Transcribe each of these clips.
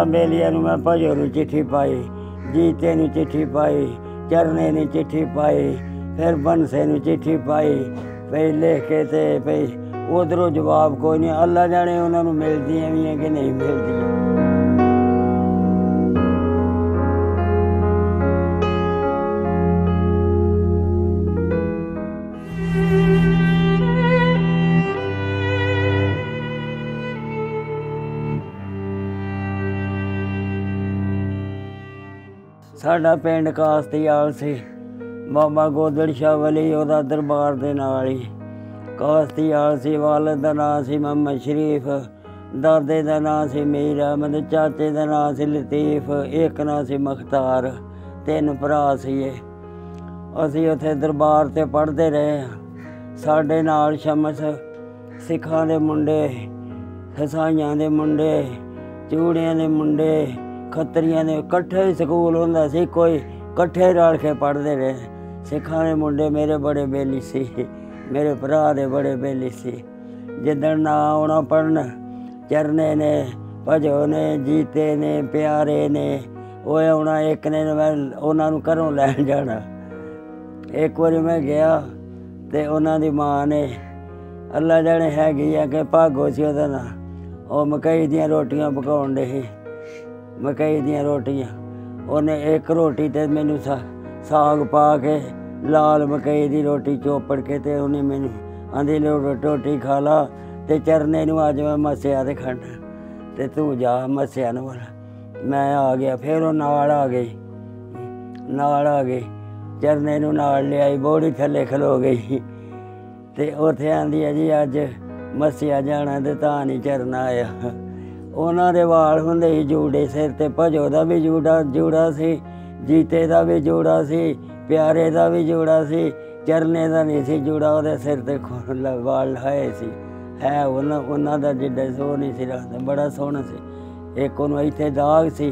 बेलिया नूं मैं भजो नूं चिट्ठी पाई, जीते नूं चिट्ठी पाई, चरने नूं चिट्ठी पाई, फिर बंसे नूं चिट्ठी पाई। भई लिख के ते भई उधरों जवाब कोई नहीं। अल्लाह जाने उन्होंने मिलदियां भी हैं कि नहीं मिलदियां। साडा पिंड कास्तीआल सी, बाबा गोदड़ शाह वली उहदा दरबार दे नाल ही कास्तीआल सी। वालद दा नाम सी मोहम्मद शरीफ, दादे दा नाम सी मीर अहमद, चाचे दा नाम सी लतीफ, एक नाम सी मुख्तार। 3 भरा सी। असीं उत्थे दरबार ते पढ़दे रहे। साडे नाल शमस सिखां दे मुंडे, हसाइयां दे मुंडे, चूड़ियां दे मुंडे, खत्तरियां दे कट्ठे स्कूल हुंदा सी, कोई कट्ठे रल के पढ़दे रहे। सिखां दे मुंडे मेरे बड़े बेली सी, मेरे भरा दे बड़े बेली सी। जिद्दण ना आउणा पढ़न, चरने ने, भजो ने, जीते ने, प्यारे ने, ओए आउणा। एक ने मैं उन्हां नूं घरों लैण जाना। एक वारी मैं गया ते उन्हां दी मां ने, अल्लाह जाने हैगी आ कि भागो सी ओहदा नां, ओह मकई दियां रोटियां पकाउण डई। मकई दियां रोटियां उन्हें एक रोटी ते मैनू साग पा के लाल मकई दी रोटी चोपड़ के ते उन्हें मैनू आंदी रोटी खा ला ते चरने नूं अज मैं मस्सेआ ते खंड ते तू जा मस्सेआ नूं। मैं आ गया। फिर वो नाल आ गई, नाल आ गई। चरने नूं नाल ले आई, बोड़ी थल्ले खलो गई ते उत्थे आंदी है जी अज मस्सेआ जाना ते तां नहीं चरना आया। उन्हां दे वाल हुंदे ही जूड़े सिर ते, भजो दा भी जूड़ा सी, जीते दा भी जूड़ा सी, प्यारे दा भी जूड़ा सी, चरने दा नहीं सी जूड़ा। ओहदे सिर ते वाल लहाए सी। है उन्हां दा जिड्डा सो नहीं सी रखदा, बड़ा सोहना सी। एक उन्होंने इत्थे दाग सी,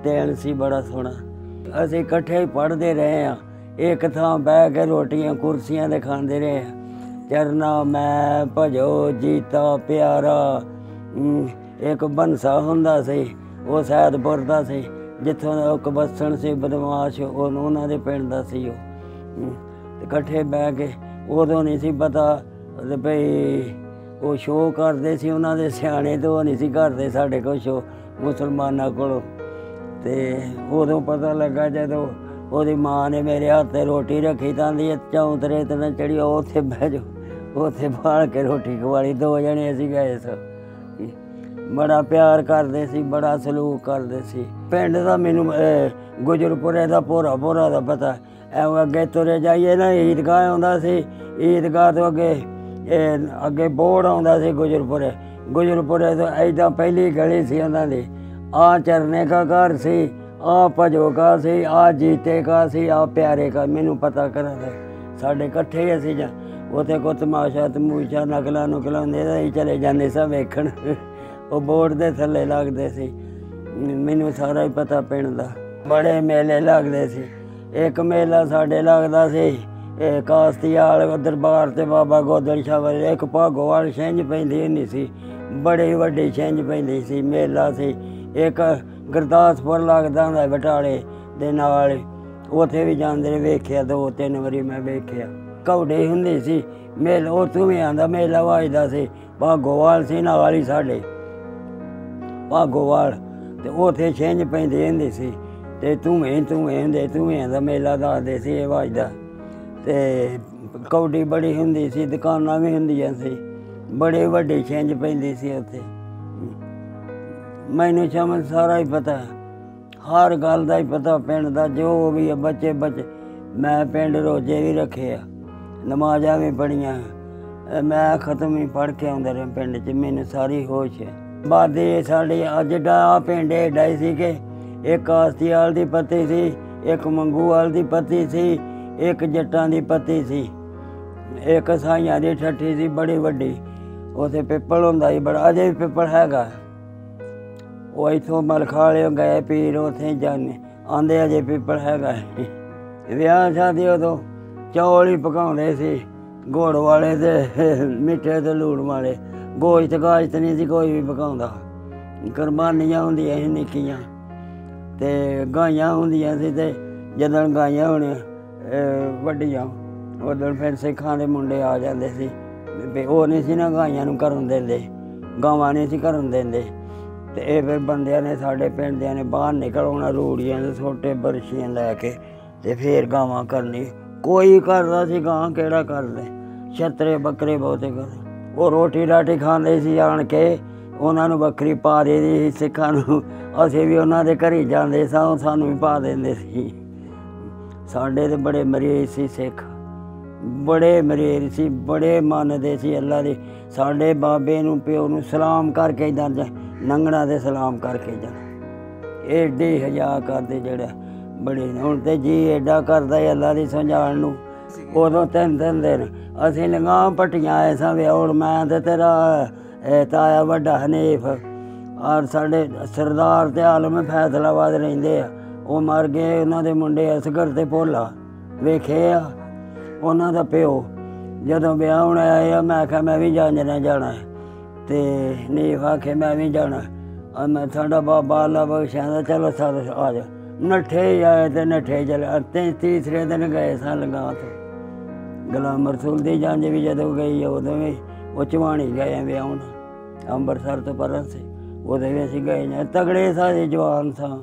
तेल सी बड़ा सोहना। असीं इकट्ठे ही पढ़दे रहे हैं। एक थां बह के रोटियां कुर्सियां ते खांदे रहे हैं। चरना मैं, भजो, जीता, प्यारा। एक बंसा हुंदा सी, वो सैदपुर दा सी, जित्थों एक बस्सण सी बदमाश, उन्हां दे पिंड दा सी। इकट्ठे बह के उदों नहीं सी पता भई वो शो करदे सी उन्हां दे सियाणे, ते ओह नहीं सी करदे साडे कोल शो मुसलमानां कोलों। ते उदों पता लगा जदों ओहदी मां ने मेरे हत्थ रोटी रखी तां आंदी चौंतरे ते ना चढ़ी, उत्थे बह जाओ। उत्थे बाल के रोटी खवाली। 2 जने असीं गए सां। बड़ा प्यार करदे सी, बड़ा सलूक करदे सी। पिंड दा मैनू गुजरपुरे दा भोरा दा पता। अगे तुरे जाइए ना ईदगाह आउंदा सी, ईदगाह तो अगे बोर्ड आउंदा सी गुजरपुरे तो ऐदां पहली गली सी उन्हां दी। आ चरने का घर सी, आ भजो का सी, आ जीते का सी, आ प्यारे का। मैनू पता करा दे साडे कट्ठे ही असीं जा उत्थे कोई तमाशा तमूशा नकलां नुकलां हुंदे तां चले जांदे सां वेखण। वो बोर्ड दे थल्ले लगदे सी। मैनू सारा ही पता पिंड दा। बड़े मेले लगदे सी। एक मेला साडे लगदा सी कास्तीआल दरबार ते बाबा गोदड़ शाह वाले। एक भागोवाल छिंज पैंदी हुंदी सी, बड़ी वड्डी छिंज पैंदी सी, मेला सी। एक गुरदासपुर लगदा हुंदा बटाले दे नाल, उत्थे भी जांदे वेखिआ 2-3 वारी मैं वेखिआ। कौड़ी हुंदी सी मेला, उत्थों भी आंदा मेला वजदा सी। भागोवाल सी नाल ही साडे भागोवाल, ते उत्थे छिंज पैंदी हुंदी सी ते धूएं हुंदे, धूएं दा मेला दसदे सी एह् वजदा। ते कौडी बड़ी हुंदी सी, दुकानां भी हुंदियां सी, बड़ी वड्डी छिंज पैंदी सी उत्थे। मैनू शमन सारा ही पता, हर गल दा ही पता पिंड दा, जो भी है। बच्चे मैं पिंड रोजे भी रखे आ, नमाज़ां भी पढ़ियां। मैं खत्म ही पढ़ के आउंदा रहा पिंड च, मैनू सारी होश है। बादी साडी जिड्डा आ पिंड एड्डा ही सी कि एक कास्तीआल दी पत्ती सी, एक मंगूआल दी पत्ती सी, एक जट्टां दी पत्ती सी, एक साइयां दी ठट्ठी सी बड़ी वड्डी। उत्थे पिपल हुंदा ही बड़ा, अजे भी पिपल हैगा। वो इत्थों मलखाले गए पीर, उत्थे जाने आंदे अजे पिपल हैगा। विआह शादी उदों चौल ही पकाउंदे सी, गुड़ वाले ते मिट्ठे ते लूण वाले। गोश्त गाश्त नहीं सी कोई भी पकाउंदा। ਕੁਰਬਾਨੀਆਂ ਹੁੰਦੀਆਂ ਸੀ ਨਿੱਕੀਆਂ ਤੇ ਗਾਈਆਂ ਹੁੰਦੀਆਂ ਸੀ ਤੇ ਜਦੋਂ ਗਾਈਆਂ ਹੋਣੀਆਂ ਵੱਡੀਆਂ ਉਦੋਂ ਫਿਰ ਸਿੱਖਾਂ ਦੇ ਮੁੰਡੇ ਆ ਜਾਂਦੇ ਸੀ ਵੀ ਉਹ ਨਹੀਂ ਸੀ ਨਾ ਗਾਈਆਂ ਨੂੰ ਕਰਨ ਦਿੰਦੇ, ਗਾਵਾਂ ਨਹੀਂ ਸੀ ਕਰਨ ਦਿੰਦੇ। ਤੇ ਇਹ ਫਿਰ ਬੰਦਿਆਂ ਨੇ ਸਾਡੇ ਪਿੰਡ ਦਿਆਂ ਨੇ ਬਾਹਰ ਨਿਕਲ ਆਉਣਾ ਰੂੜੀਆਂ ਦੇ ਛੋਟੇ ਬਰਸ਼ੀਆਂ ਲੈ ਕੇ ਤੇ ਫਿਰ ਗਾਵਾਂ ਕਰਨੀ। ਕੋਈ ਕਰਦਾ ਸੀ ਗਾਂ ਕਿਹੜਾ ਕਰਦੇ, ਛਤਰੇ ਬੱਕਰੇ ਬਹੁਤੇ ਕਰਦੇ। ਉਹ ਰੋਟੀ ਰਾਟੀ ਖਾਂਦੇ ਸੀ ਆਣ ਕੇ, ਉਹਨਾਂ ਨੂੰ ਬੱਕਰੀ ਪਾ ਦੇਦੀ ਸੀ ਸਿੱਖਾਂ ਨੂੰ। ਅਸੀਂ ਵੀ ਉਹਨਾਂ ਦੇ ਘਰ ਜਾਂਦੇ ਸਾਂ, ਸਾਨੂੰ ਵੀ ਪਾ ਦਿੰਦੇ ਸੀ। ਸਾਡੇ ਤਾਂ ਬੜੇ ਮਰੀਜ਼ ਸੀ ਸਿੱਖ, ਬੜੇ ਮਰੀਜ਼ ਸੀ, ਬੜੇ ਮੰਨਦੇ ਸੀ ਅੱਲਾ ਦੀ। ਸਾਡੇ ਬਾਬੇ ਨੂੰ ਪਿਓ ਨੂੰ ਸਲਾਮ ਕਰਕੇ ਜਾਂਦਾ, ਨੰਗਣਾ ਦੇ ਸਲਾਮ ਕਰਕੇ ਜਾਣਾ। ਏਡੇ ਹਯਾ ਕਰਦੇ ਜਿਹੜਾ ਬੜੇ। ਹੁਣ ਤਾਂ ਜੀ ਏਡਾ ਕਰਦਾ ਅੱਲਾ ਦੀ ਸਮਝਾਉਣ ਨੂੰ। ਉਦੋਂ 3 ਦਿਨ ਅਸੀਂ ਲੰਗਾਹ ਪੱਟੀਆਂ ਆਏ ਸਾਂ ਵਿਆਹੁਣ, ਮੈਂ ਤੇ ਤੇਰਾ ਤਾਇਆ ਵੱਡਾ ਹਨੀਫ ਔਰ ਸਾਡੇ ਸਰਦਾਰ ਤੇ ਆਲਮ ਫੈਸਲਾਬਾਦ ਰਹਿੰਦੇ ਆ, ਉਹ ਮਰ ਗਏ। ਉਹਨਾਂ ਦੇ ਮੁੰਡੇ ਅਸਗਰ ਤੇ ਭੋਲਾ ਵੇਖੇ ਆ, ਉਹਨਾਂ ਦਾ ਪਿਓ। ਜਦੋਂ ਵਿਆਹੁਣ ਆਏ ਆ ਮੈਂ ਆਖਿਆ ਮੈਂ ਵੀ ਜਾਂਜਣਾ ਜਾਣਾ ਤੇ ਹਨੀਫ ਆਖੇ ਮੈਂ ਵੀ ਜਾਣਾ। ਮੈਂ ਸਾਡਾ ਬਾਬਾ ਅੱਲਾ ਬਖਸ਼ਿਆ ਦਾ ਚਲੋ ਸਰ ਆ ਜਾ। ਨੱਠੇ ਹੀ ਆਏ ਤੇ ਨੱਠੇ ਚਲੇ। ਤੀਸਰੇ ਦਿਨ ਗਏ ਸਾਂ ਲੰਗਾਹ ਤੋਂ। ਗੁਲਾਮ ਰਸੂਲ ਦੀ ਜੰਝ ਵੀ ਜਦੋਂ ਗਈ ਉਦੋਂ ਵੀ ਉਹ ਚਵਾਣੀ ਗਏ ਵਿਆਹੁਣ, ਅੰਮ੍ਰਿਤਸਰ ਤੋਂ ਪਰਾਂ ਸੀ, ਉਦੋਂ ਵੀ ਅਸੀਂ ਗਏ ਨੇ। ਤਗੜੇ ਸਾਰੇ ਜਵਾਨ ਸਾਂ।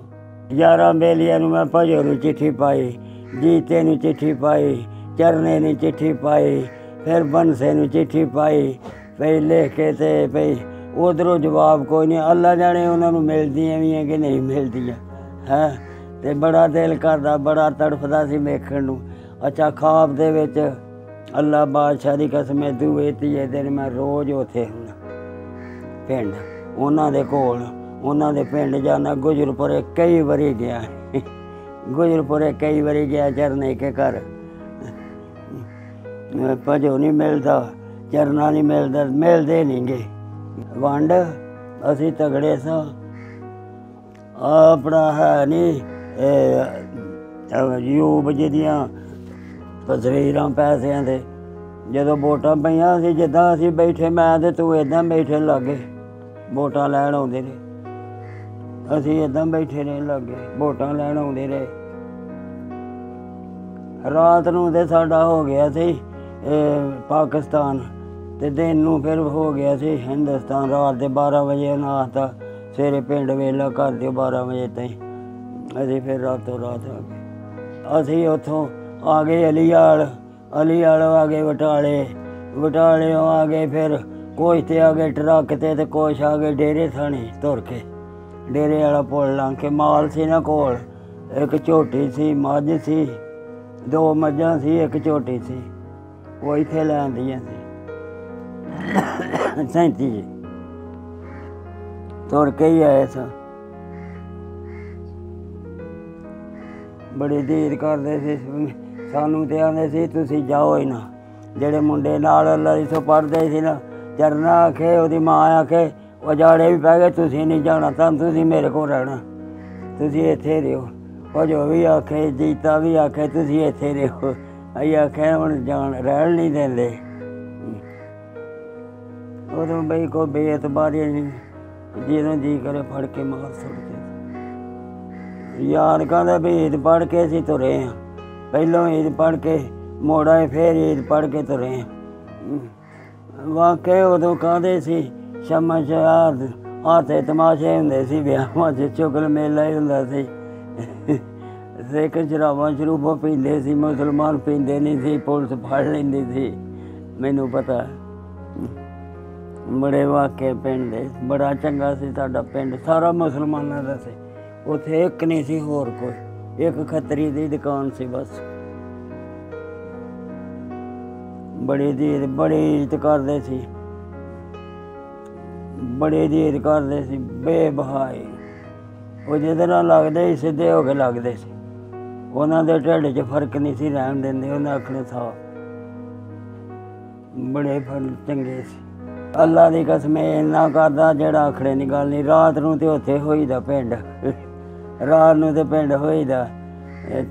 11 ਬੇਲੀਆਂ ਨੂੰ ਮੈਂ ਭਜੋ ਨੂੰ ਚਿੱਠੀ ਪਾਈ, ਜੀਤੇ ਨੂੰ ਚਿੱਠੀ ਪਾਈ, ਚਰਨੇ ਨੂੰ ਚਿੱਠੀ ਪਾਈ, ਫਿਰ ਬੰਸੇ ਨੂੰ ਚਿੱਠੀ ਪਾਈ। ਪਈ ਲਿਖ ਕੇ ਤੇ ਪਈ ਉੱਧਰੋਂ ਜਵਾਬ ਕੋਈ ਨਹੀਂ। ਅੱਲਾ ਜਾਣੇ ਉਹਨਾਂ ਨੂੰ ਮਿਲਦੀਆਂ ਵੀ ਹੈ ਕਿ ਨਹੀਂ ਮਿਲਦੀਆਂ ਹੈ। ਅਤੇ ਬੜਾ ਦਿਲ ਕਰਦਾ, ਬੜਾ ਤੜਫਦਾ ਸੀ ਵੇਖਣ ਨੂੰ। ਅੱਛਾ ਖਾਬ ਦੇ ਵਿੱਚ ਅੱਲਾ ਬਾਦਸ਼ਾਹ ਦੀ ਕਸਮ ਦੂਏ ਤੀਏ ਦਿਨ ਮੈਂ ਰੋਜ਼ ਉੱਥੇ ਹੁੰਦਾ ਪਿੰਡ ਉਹਨਾਂ ਦੇ ਕੋਲ, ਉਹਨਾਂ ਦੇ ਪਿੰਡ ਜਾਣਾ। ਗੁਜਰਪੁਰੇ ਕਈ ਵਾਰੀ ਗਿਆ, ਗੁਜਰਪੁਰੇ ਕਈ ਵਾਰੀ ਗਿਆ ਚਰਨੇ ਕੇ ਘਰ। ਭਜੋ ਨਹੀਂ ਮਿਲਦਾ, ਚਰਨਾ ਨਹੀਂ ਮਿਲਦਾ, ਮਿਲਦੇ ਨਹੀਂ ਗੇ। ਵੰਡ ਅਸੀਂ ਤਗੜੇ ਸਾਂ। ਆਪਣਾ ਹੈ ਨਹੀਂ ਯੂਬ ਜਿਹਦੀਆਂ ਤਸਵੀਰਾਂ ਪੈਸਿਆਂ ਦੇ, ਜਦੋਂ ਵੋਟਾਂ ਪਈਆਂ ਸੀ ਜਿੱਦਾਂ ਅਸੀਂ ਬੈਠੇ ਮੈਂ ਤੇ ਤੂੰ ਇੱਦਾਂ ਬੈਠੇ ਲਾਗੇ, ਵੋਟਾਂ ਲੈਣ ਆਉਂਦੇ ਰਹੇ। ਅਸੀਂ ਇੱਦਾਂ ਬੈਠੇ ਰਹੇ ਲਾਗੇ, ਵੋਟਾਂ ਲੈਣ ਆਉਂਦੇ ਰਹੇ। ਰਾਤ ਨੂੰ ਤੇ ਸਾਡਾ ਹੋ ਗਿਆ ਸੀ ਪਾਕਿਸਤਾਨ, ਤੇ ਦਿਨ ਨੂੰ ਫਿਰ ਹੋ ਗਿਆ ਸੀ ਹਿੰਦੁਸਤਾਨ। ਰਾਤ ਦੇ 12 ਵਜੇ ਨਾਸ਼ਤਾ, ਸਵੇਰੇ ਪਿੰਡ ਵੇਲਾ ਕਰ ਦਿਓ 12 ਵਜੇ ਤਾਈਂ। ਅਸੀਂ ਫਿਰ ਰਾਤੋਂ ਰਾਤ ਆ ਗਏ। ਅਸੀਂ ਉੱਥੋਂ ਆ ਗਏ ਅਲੀਆਲ, ਅਲੀਆਲ ਆ ਗਏ ਬਟਾਲੇ, ਬਟਾਲਿਓਂ ਆ ਗਏ ਫਿਰ ਕੁਛ ਤੇ ਆ ਗਏ ਟਰੱਕ ਤੇ ਕੁਛ ਆ ਗਏ ਡੇਰੇ ਥਾਣੇ ਤੁਰ ਕੇ। ਡੇਰੇ ਵਾਲਾ ਪੁਲ ਲੰਘ ਕੇ ਮਾਲ ਸੀ ਨਾ ਕੋਲ, ਇੱਕ ਝੋਟੀ ਸੀ, ਮੱਝ ਸੀ, 2 ਮੱਝਾਂ ਸੀ, ਇੱਕ ਝੋਟੀ ਸੀ, ਉਹ ਇੱਥੇ ਲੈਂਦੀਆਂ ਸੀ। 37 ਤੁਰ ਕੇ ਹੀ ਆਏ ਸਾਂ। ਬੜੀ ਦੇਰ ਕਰਦੇ ਸੀ ਸਾਨੂੰ, ਤੇ ਆਉਂਦੇ ਸੀ ਤੁਸੀਂ ਜਾਓ ਹੀ ਨਾ। ਜਿਹੜੇ ਮੁੰਡੇ ਨਾਲ ਅੱਲਾ ਦੀ ਸੋ ਪੜ੍ਹਦੇ ਸੀ ਨਾ, ਚਰਨਾ ਆਖੇ, ਉਹਦੀ ਮਾਂ ਆਖੇ, ਉਹ ਜਾੜੇ ਵੀ ਪੈ ਗਏ, ਤੁਸੀਂ ਨਹੀਂ ਜਾਣਾ, ਤਾਂ ਤੁਸੀਂ ਮੇਰੇ ਕੋਲ ਰਹਿਣਾ, ਤੁਸੀਂ ਇੱਥੇ ਰਹੋ। ਉਹ ਜੋ ਵੀ ਆਖੇ, ਜੀਤਾ ਵੀ ਆਖੇ ਤੁਸੀਂ ਇੱਥੇ ਰਹੋ। ਅਸੀਂ ਆਖਿਆ ਹੁਣ ਜਾਣ ਰਹਿਣ ਨਹੀਂ ਦਿੰਦੇ। ਉਦੋਂ ਬਈ ਕੋਈ ਬੇਇਤਬਾਰੀ ਨਹੀਂ, ਜਦੋਂ ਜੀ ਕਰੇ ਫੜ ਕੇ ਮਾਰ ਸੁੱਟਦੇ। ਯਾਰ ਕਹਿੰਦਾ ਵੀ ਈਦ ਪੜ੍ਹ ਕੇ ਅਸੀਂ ਤੁਰੇ ਹਾਂ, ਪਹਿਲੋਂ ਈਦ ਪੜ੍ਹ ਕੇ ਮੁੜ ਆਏ, ਫਿਰ ਈਦ ਪੜ੍ਹ ਕੇ ਤੁਰੇ ਹਾਂ। ਵਾਕਿਆ ਉਦੋਂ ਕਹਿੰਦੇ ਸੀ ਸ਼ਮਾ ਸ਼ਾਦ ਹਾਥੇ ਤਮਾਸ਼ੇ ਹੁੰਦੇ ਸੀ, ਵਿਆਹਾਂ 'ਚ ਚੁਗਲ ਮੇਲਾ ਹੀ ਹੁੰਦਾ ਸੀ। ਸਿੱਖ ਸ਼ਰਾਬਾਂ ਸ਼ਰੂਬਾਂ ਪੀਂਦੇ ਸੀ, ਮੁਸਲਮਾਨ ਪੀਂਦੇ ਨਹੀਂ ਸੀ, ਪੁਲਿਸ ਫੜ ਲੈਂਦੀ ਸੀ। ਮੈਨੂੰ ਪਤਾ ਬੜੇ ਵਾਕਿਆ ਪਿੰਡ ਦੇ। ਬੜਾ ਚੰਗਾ ਸੀ ਸਾਡਾ ਪਿੰਡ, ਸਾਰਾ ਮੁਸਲਮਾਨਾਂ ਦਾ ਸੀ। ਉੱਥੇ ਇੱਕ ਨਹੀਂ ਸੀ ਹੋਰ ਕੋਈ, ਇੱਕ ਖੱਤਰੀ ਦੀ ਦੁਕਾਨ ਸੀ ਬਸ। ਬੜੀ ਇੱਜ਼ਤ ਕਰਦੇ ਸੀ, ਬੜੀ ਇੱਜ਼ਤ ਕਰਦੇ ਸੀ, ਬੇਬਹਾਈ। ਉਹ ਜਿਹਦੇ ਨਾਲ ਲੱਗਦੇ ਸੀ ਸਿੱਧੇ ਹੋ ਕੇ ਲੱਗਦੇ ਸੀ, ਉਹਨਾਂ ਦੇ ਢਿੱਡ 'ਚ ਫਰਕ ਨਹੀਂ ਸੀ ਰਹਿਣ ਦਿੰਦੇ। ਉਹਨਾਂ ਆਖਣੇ ਸਾਹ ਬੜੇ ਚੰਗੇ ਸੀ। ਅੱਲਾ ਦੀ ਕਸਮ ਇੰਨਾ ਕਰਦਾ ਜਿਹੜਾ ਆਖੜੇ ਨਹੀਂ ਗੱਲ ਨਹੀਂ। ਰਾਤ ਨੂੰ ਤੇ ਉੱਥੇ ਹੋਈਦਾ ਪਿੰਡ, ਰਾਤ ਨੂੰ ਤੇ ਪਿੰਡ ਹੋਈਦਾ।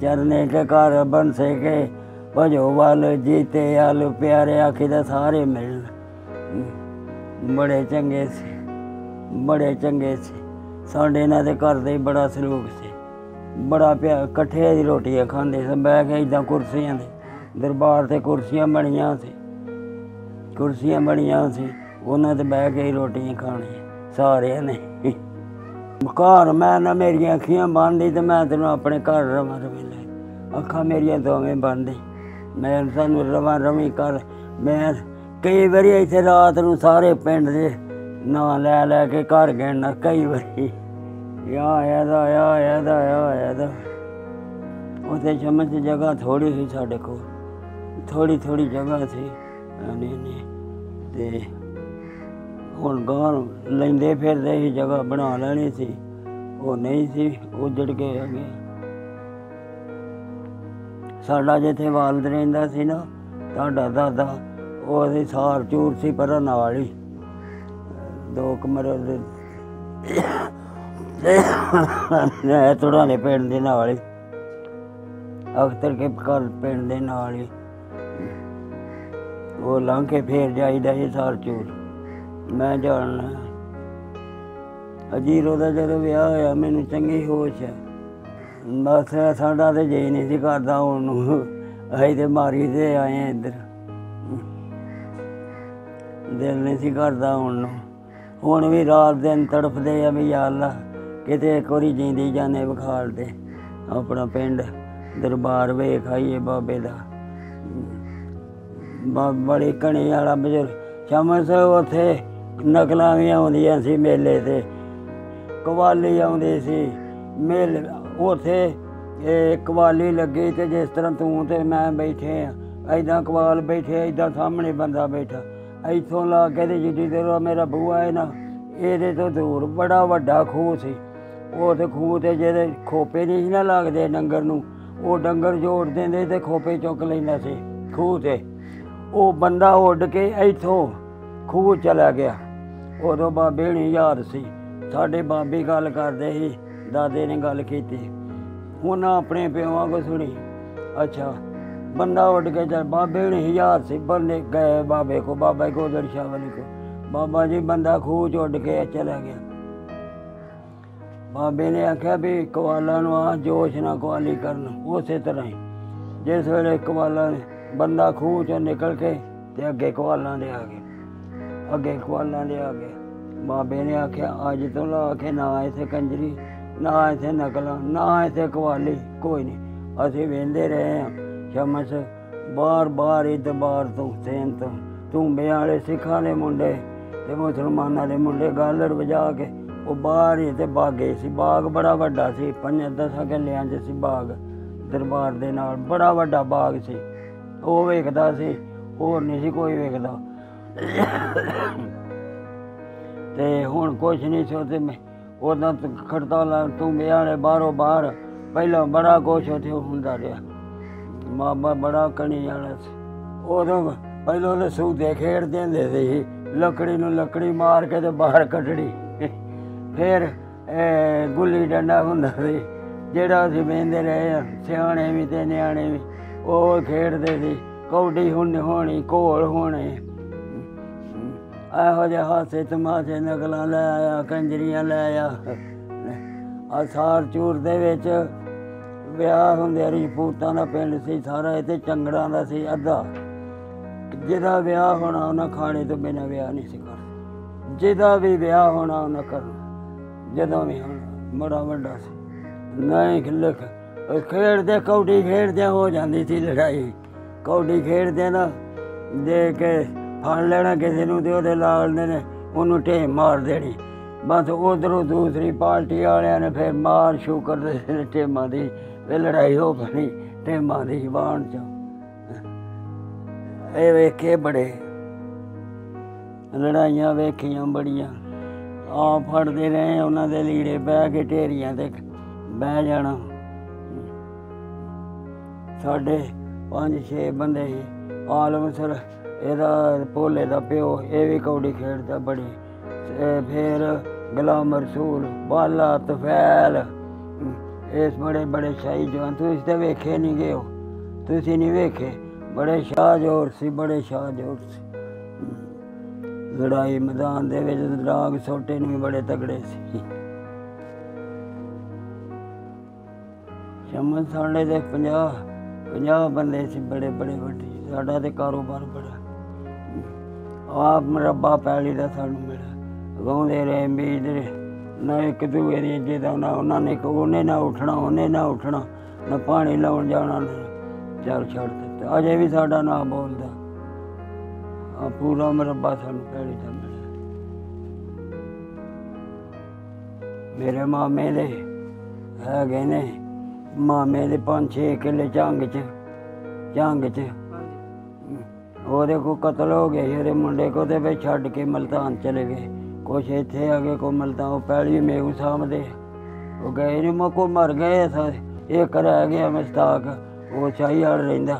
ਚਰਨੇ ਕੇ ਘਰ ਬੰਸੇ ਕੇ ਭਜੋ ਵੱਲ, ਜੀਤੇ ਵੱਲ, ਪਿਆਰੇ ਆਖੀਦਾ ਸਾਰੇ ਮਿਲਣ। ਬੜੇ ਚੰਗੇ ਸੀ। बड़े चंगे सी। साडे इन्हां दे घर दे बड़ा सलूक सी, बड़ा प्यार, कट्ठे दी रोटियां खांदे सी बह के इदां कुर्सियां ते दरबार ते कुर्सियां बनियां सी, कुर्सियां बनियां सी, उन्हां ते बह के रोटियां खाणियां सारियां ने। घर मैं ना मेरियां अक्खियां बंद ही ते मैं तेनों अपने घर रवां रवी ले, अक्खां मेरियां दोवें बंद ही, मैं सानूं रवां रवी घर। मैं कई बारी इत्थे रात नूं सारे पिंड दे नां लै लै के घर गिनना, कई बारी या आया दा या आया दा या आया दा। उत्थे शमन च जगह थोड़ी सी साडे कोल, थोड़ी थोड़ी जगह सी ते हुण गांह लैंदे फिरदे ही जगह बना लैनी सी, वो नहीं सी, उजड़ के आ गया। साडा जिथे वालद रहिंदा सी ना साडा दादा, ओहदी सार चूर सी पर नाल ही 2 कमरे थोड़ाने पिंड दे नाल ही, अख्तर के घर पिंड दे नाल ही, वो लंघ के फिर जाईदा ही सार चूर। मैं जानना अजीरो दा जदों विआह होया मैनूं चंगी होश है, बस साडा ते जी नहीं सी करदा आउण नूं, असीं ते मारी ते आए हैं इधर, दिल नहीं सी करदा आउण नूं। हुण भी रात दिन तड़फदे आ भी या अल्लाह किते इक वारी जींदी जाने विखाल दे अपना पिंड दरबार वेख आईए बाबे दा। बड़ी घनी वाला बजुर्ग शमन से उत्थे नकलां भी आउंदियां सी मेले ते, कवाली आउंदी सी मेले उत्थे, कवाली लगी ते जिस तरह तूं ते मैं बैठे हाँ ऐदां कवाल बैठे, ऐदां सामने बंदा बैठा, इत्थों ला के ते जिड्डी देर मेरा बूआ है ना एहदे तो दूर बड़ा वड्डा खूह सी। वो ते खूह ते जेह्दे खोपे नहीं ना लगदे डंगर नूं, वो डंगर जोड़ देंदे ते खोपे चुक लैंदा सी खूह ते। वो बंदा उड़ के इत्थों खूह चला गया। उदों बाबे हुणी याद सी, साडे बाबे गल करदे ही, दादे ने गल कीती, उन्हां अपने प्योआं को सुनी। अच्छा बंदा उड़ के चल, बाबे हुणी याद सी, बंदे गए बाबे को, बाबा गोदड़ शाह वाले को, बाबा जी बंदा खूह च उड़ के चला गया। बाबे ने आख्या भी कवाला नूं आ जोश ना कवाली करन, उस तरह ही जिस वेले कवाला ने बंदा खूह चों निकल के ते अगे कवालां दे आ गए, अगे कवालां दे आ गए। बाबे ने आख्या अज तो ला के ना इत्थे कंजरी, ना इत्थे नकलां, ना इत्थे कवाली, कोई नहीं। असीं वेंदे रहे हैं शमस बार बार ही दरबार तो हुसैन तो धूंबे वाले सिखां दे मुंडे ते मुसलमानां दे मुंडे गालड़ वजा के वो बाहर ही ते बागे सी। बाग बड़ा वड्डा सी, 5-10 किल्लियां च सी बाग, दरबार दे नाल बड़ा वड्डा बाग सी। वो वेखदा सी, होर नहीं सी कोई वेखदा। ते हुण कुछ नहीं सी उत्थे, उदां खड़ताला धूंबे वाले बाहरों बाहर पहला बड़ा कुछ उत्थे हुंदा रहा। बाबा बड़ा कणी वाला सी। उदों पहलों तो सूदे खेड़दे हुंदे सी, लकड़ी नूं लकड़ी मार के ते बाहर कड्ढणी। फिर गुल्ली डंडा हुंदा सी जिहड़ा असीं वेंदे रहे, सियाणे भी ते न्याणे भी ਉਹ ਖੇਡਦੇ ਸੀ। ਕੌਡੀ ਹੋਣੀ, ਘੋਲ ਹੋਣੇ, ਇਹੋ ਜਿਹੇ ਹਾਸੇ ਤਮਾਸ਼ੇ ਨਕਲਾਂ ਲੈ ਆਇਆ, ਕੰਜਰੀਆਂ ਲੈ ਆਇਆ। ਆ ਸਾਰ ਚੂਰ ਦੇ ਵਿੱਚ ਵਿਆਹ ਹੁੰਦੇ, ਰਜਪੂਤਾਂ ਦਾ ਪਿੰਡ ਸੀ ਸਾਰਾ, ਇੱਥੇ ਚੰਗੜਾਂ ਦਾ ਸੀ ਅੱਧਾ। ਜਿਹਦਾ ਵਿਆਹ ਹੋਣਾ ਉਹਨਾਂ ਖਾਣੇ ਤੋਂ ਬਿਨਾਂ ਵਿਆਹ ਨਹੀਂ ਸੀ ਕਰਨਾ, ਜਿਹਦਾ ਵੀ ਵਿਆਹ ਹੋਣਾ ਉਹਨਾਂ ਕਰਨਾ, ਜਦੋਂ ਵੀ ਹੋਣਾ। ਬੜਾ ਵੱਡਾ ਸੀ, ਨਹੀਂ ਲਿਖ ਖੇਡਦੇ, ਕੌਡੀ ਖੇਡਦਿਆਂ ਹੋ ਜਾਂਦੀ ਸੀ ਲੜਾਈ। ਕੌਡੀ ਖੇਡਦੇ ਨਾ ਦੇ ਕੇ ਫੜ ਲੈਣਾ ਕਿਸੇ ਨੂੰ ਤੇ ਉਹਦੇ ਲਾਲਦੇ ਨੇ ਉਹਨੂੰ ਢੇਮ ਮਾਰ ਦੇਣੀ। ਬਸ ਉੱਧਰੋਂ ਦੂਸਰੀ ਪਾਰਟੀ ਵਾਲਿਆਂ ਨੇ ਫਿਰ ਮਾਰ ਸ਼ੂ ਕਰਦੇ ਸੀ ਢੇਮਾਂ ਦੀ, ਫਿਰ ਲੜਾਈ ਹੋ ਪੈਣੀ ਢੇਮਾਂ ਦੀ ਬਾਣ 'ਚ। ਇਹ ਵੇਖੇ ਬੜੇ ਲੜਾਈਆਂ ਵੇਖੀਆਂ ਬੜੀਆਂ। ਆਪ ਫੜਦੇ ਰਹੇ ਉਹਨਾਂ ਦੇ ਲੀੜੇ ਬਹਿ ਕੇ ਢੇਰੀਆਂ 'ਤੇ ਬਹਿ ਜਾਣਾ। ਸਾਡੇ 5-6 ਬੰਦੇ ਸੀ। ਆਲਮ ਸਰ ਇਹਦਾ ਭੋਲੇ ਦਾ ਪਿਓ, ਇਹ ਵੀ ਕੌਡੀ ਖੇਡਦਾ ਬੜੀ। ਫਿਰ ਗੁਲਾਮ ਰਸੂਲ, ਬਾਲਾ, ਤਫੈਲ, ਇਸ ਬੜੇ ਬੜੇ ਸ਼ਾਹੀ ਜਵਾਨ। ਤੁਸੀਂ ਤਾਂ ਵੇਖੇ ਨਹੀਂ ਗਏ ਹੋ, ਤੁਸੀਂ ਨਹੀਂ ਵੇਖੇ। ਬੜੇ ਸ਼ਾਹਜੋਰ ਸੀ, ਬੜੇ ਸ਼ਾਹਜੋਰ ਸੀ। ਲੜਾਈ ਮੈਦਾਨ ਦੇ ਵਿੱਚ ਡਾਂਗ ਸੋਟੇ ਨੂੰ ਵੀ ਬੜੇ ਤਗੜੇ ਸੀ। ਸ਼ਮਨ ਸਾਡੇ ਦੇ 50 ਬੰਦੇ ਸੀ, ਬੜੇ ਵੱਡੇ। ਸਾਡਾ ਤੇ ਕਾਰੋਬਾਰ ਬੜਾ, ਆਪ ਮਰੱਬਾ ਪੈਲੀ ਦਾ ਸਾਨੂੰ ਮਿਲਿਆ। ਗਾਉਂਦੇ ਰਹੇ, ਬੀਜਦੇ ਰਹੇ, ਨਾ ਇੱਕ ਦੂਏ ਦੀ ਇੱਜ਼ਤ ਦਾ, ਨਾ ਉਹਨੇ ਨਾ ਉੱਠਣਾ, ਨਾ ਪਾਣੀ ਲਾਉਣ ਜਾਣਾ, ਨਾ ਚੱਲ ਛੱਡ ਦਿੱਤਾ। ਅਜੇ ਵੀ ਸਾਡਾ ਨਾਂ ਬੋਲਦਾ। ਆ ਪੂਰਾ ਮਰੱਬਾ ਸਾਨੂੰ ਪੈਲੀ ਦਾ ਮਿਲਿਆ। ਮੇਰੇ ਮਾਮੇ ਦੇ ਹੈਗੇ ਨੇ, ਮਾਮੇ ਦੇ 5-6 ਕਿੱਲੇ ਝੰਗ 'ਚ ਉਹਦੇ ਕੋ ਕਤਲ ਹੋ ਗਿਆ ਸੀ, ਉਹਦੇ ਮੁੰਡੇ ਕੋ, ਤੇ ਫਿਰ ਛੱਡ ਕੇ ਮਲਤਾਨ ਚਲੇ ਗਏ। ਕੁਛ ਇੱਥੇ ਆ ਗਏ, ਕੋ ਮਲਤਾਨ, ਉਹ ਪੈਲੀ ਮੇਗੂ ਸਾਂਭਦੇ, ਉਹ ਗਏ ਨਹੀਂ, ਕੋ ਮਰ ਗਏ ਸਾਰੇ। ਇੱਕ ਰਹਿ ਗਿਆ ਮਸਤਾਕ, ਉਹ ਸ਼ਾਹੀ ਵਾਲ ਰਹਿੰਦਾ।